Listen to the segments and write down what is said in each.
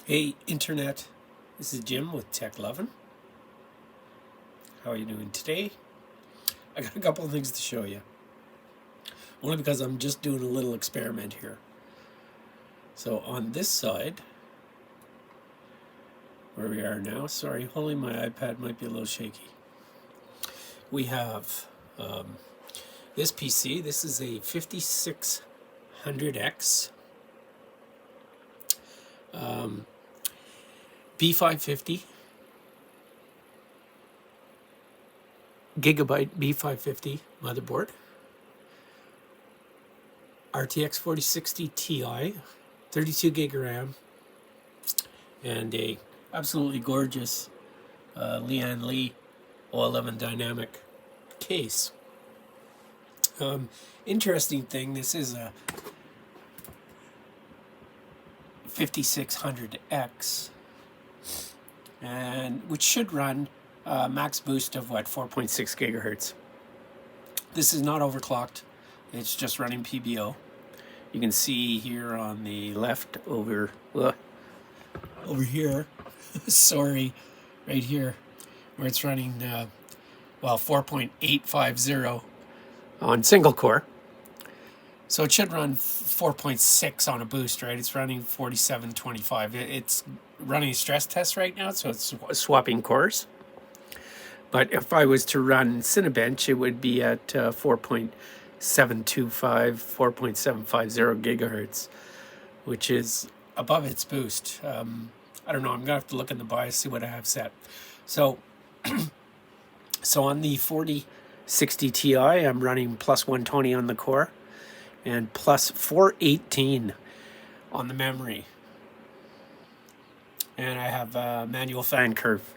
Hey Internet, this is Jim with Tech Lovin'. How are you doing today? I got a couple of things to show you. Only because I'm just doing a little experiment here. So on this side, where we are now, sorry, holding my iPad might be a little shaky. We have this PC. This is a 5600X B550 gigabyte B550 motherboard, RTX 4060 Ti, 32 gig RAM, and a absolutely gorgeous Lian Li 011 dynamic case. Interesting thing, this is a 5600X, and which should run max boost of 4.6 gigahertz. This is not overclocked, it's just running PBO. You can see here on the left over here, sorry, right here, where it's running 4.850 on single core. So it should run 4.6 on a boost, right? It's running 4725. It's running a stress test right now, so it's swapping cores. But if I was to run Cinebench, it would be at 4.725, 4.750 gigahertz, which is above its boost. I don't know, I'm gonna have to look in the BIOS, see what I have set. So, so on the 4060 Ti, I'm running plus 120 on the core and plus 418 on the memory. And I have a manual fan curve.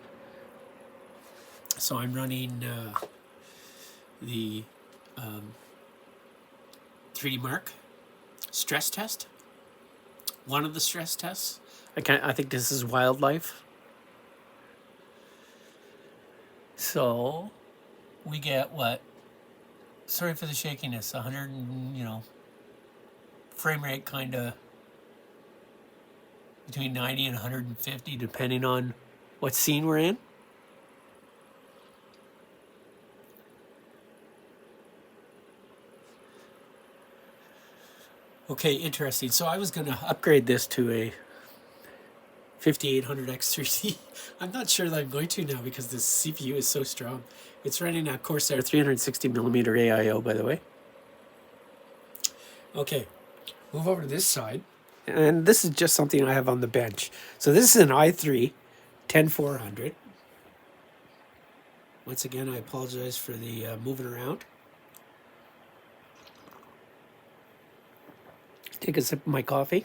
So I'm running the 3D Mark stress test. One of the stress tests. I think this is wildlife. So we get what? Sorry for the shakiness. 100, frame rate kind of between 90 and 150, depending on what scene we're in. Okay, interesting. So I was going to upgrade this to a 5800X3C. I'm not sure that I'm going to now because this CPU is so strong. It's running a Corsair 360mm AIO, by the way. Okay, move over to this side. And this is just something I have on the bench. So this is an i3-10400. Once again, I apologize for the moving around. Take a sip of my coffee.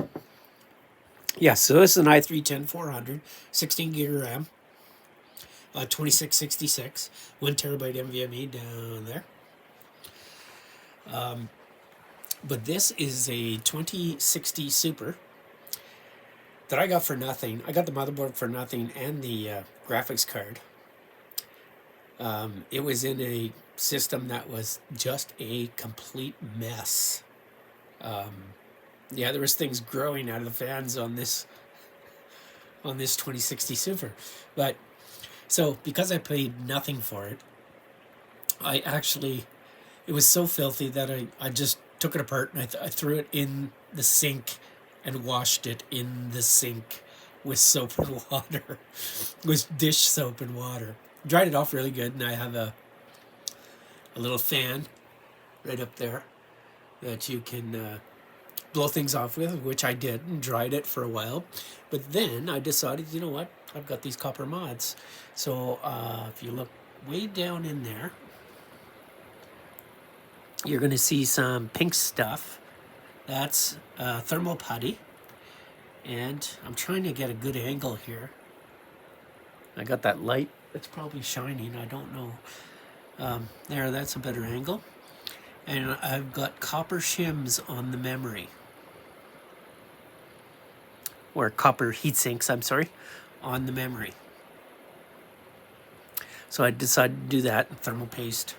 Yeah, so this is an i3-10400, 16 gig RAM, 2666, 1 terabyte NVMe down there. But this is a 2060 Super that I got for nothing. I got the motherboard for nothing and the graphics card. It was in a system that was just a complete mess. Yeah, there was things growing out of the fans on this 2060 Super. But so because I paid nothing for it, it was so filthy that I just took it apart and I threw it in the sink and washed it in the sink with soap and water, with dish soap and water. Dried it off really good, and I have a little fan right up there that you can blow things off with, which I did, and dried it for a while. But then I decided, you know what, I've got these copper mods. So if you look way down in there, you're going to see some pink stuff. That's thermal putty. And I'm trying to get a good angle here. I got that light that's probably shining, I don't know. There, that's a better angle. And I've got copper shims on the memory. Or copper heat sinks, I'm sorry, on the memory. So I decided to do that in thermal paste.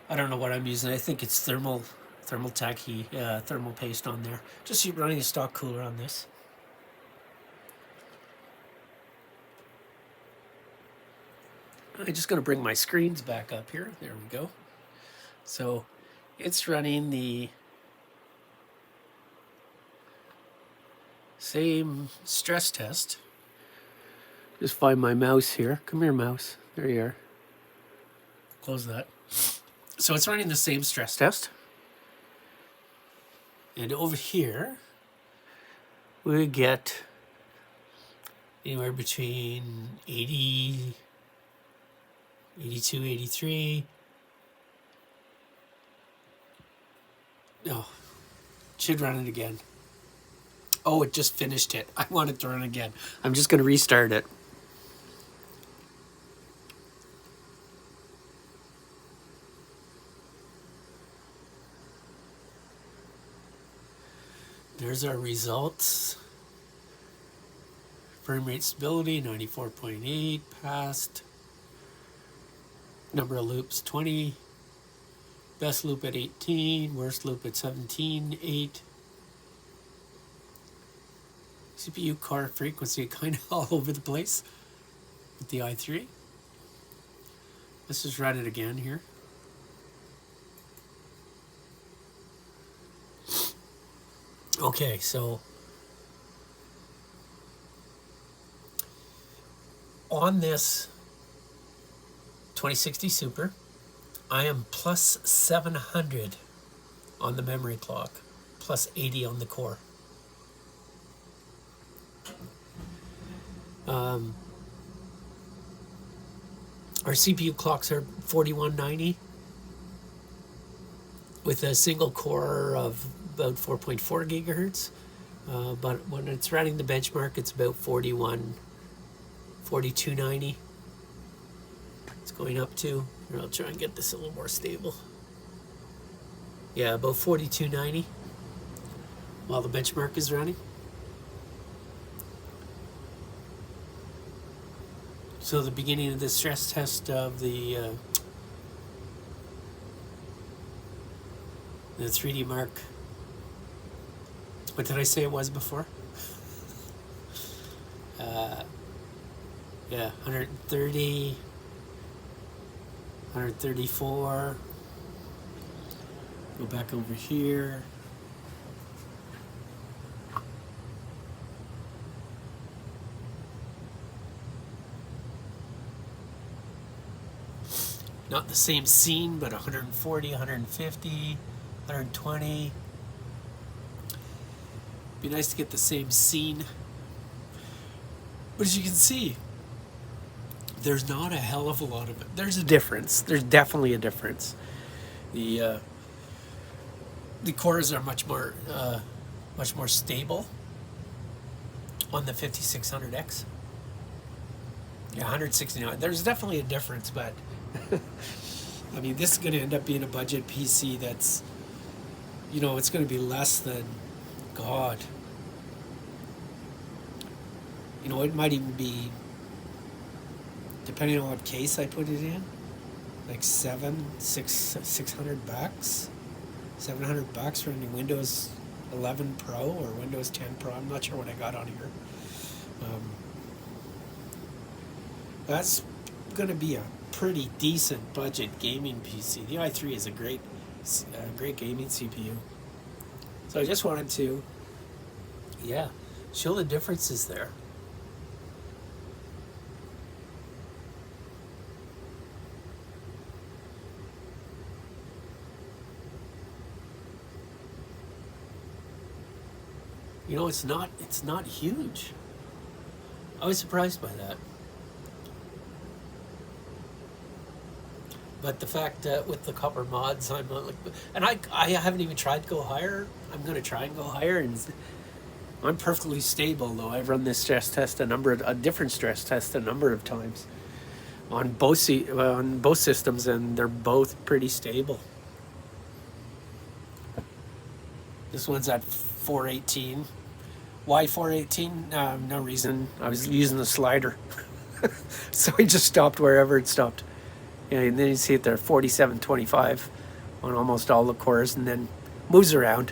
I don't know what I'm using. I think it's thermal paste on there. Just running a stock cooler on this. I'm just going to bring my screens back up here. There we go. So it's running the same stress test. Just find my mouse here. Come here, mouse. There you are. Close that. So it's running the same stress test. And over here, we get anywhere between 80, 82, 83. No, should run it again. Oh, it just finished it. I want it to run again. I'm just going to restart it. There's our results. Frame rate stability, 94.8, passed. Number of loops, 20. Best loop at 18, worst loop at 17, 8. CPU core frequency kind of all over the place with the i3. Let's just run it again here. Okay, so on this 2060 Super, I am plus 700 on the memory clock, plus 80 on the core. Our CPU clocks are 4190 with a single core of about 4.4 gigahertz. But when it's running the benchmark, it's about 4290. It's going up to, here, I'll try and get this a little more stable. Yeah, about 4290 while the benchmark is running. So the beginning of the stress test of the 3D Mark. What did I say it was before? Yeah, 130, 134. Go back over here. Not the same scene, but 140, 150, 120. Be nice to get the same scene. But as you can see, there's not a hell of a lot of it. There's a difference. There's definitely a difference. The cores are much more stable on the 5600X. Yeah, 169. There's definitely a difference, but I mean, this is going to end up being a budget PC that's, you know, it's going to be less than, God. You know, it might even be, depending on what case I put it in, like $600, $700 for a new Windows 11 Pro or Windows 10 Pro. I'm not sure what I got on here. That's going to be a pretty decent budget gaming PC. The i3 is a great gaming CPU. So I just wanted to, yeah, show the differences there. You know, it's not huge. I was surprised by that. But the fact that with the copper mods, I'm not like, and I haven't even tried to go higher. I'm going to try and go higher, and I'm perfectly stable though. I've run this stress test a different stress test a number of times on both systems, and they're both pretty stable. This one's at 418. Why 418? No reason. I was using the slider, so I just stopped wherever it stopped. Yeah, and then you see it there, 4725 on almost all the cores, and then moves around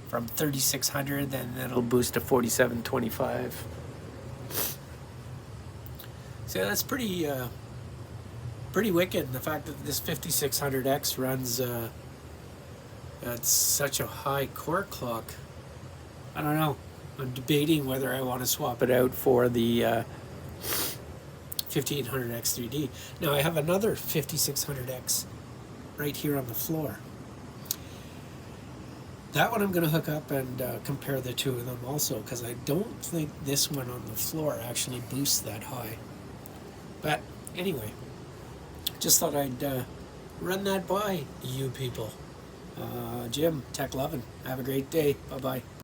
from 3600, then it'll boost to 4725. So that's pretty wicked. The fact that this 5600X runs at such a high core clock. I don't know. I'm debating whether I want to swap it out for the 5800X 3D. Now I have another 5600X right here on the floor. That one I'm going to hook up and compare the two of them also, because I don't think this one on the floor actually boosts that high. But anyway, just thought I'd run that by you people. Jim, tech lovin'. Have a great day. Bye-bye.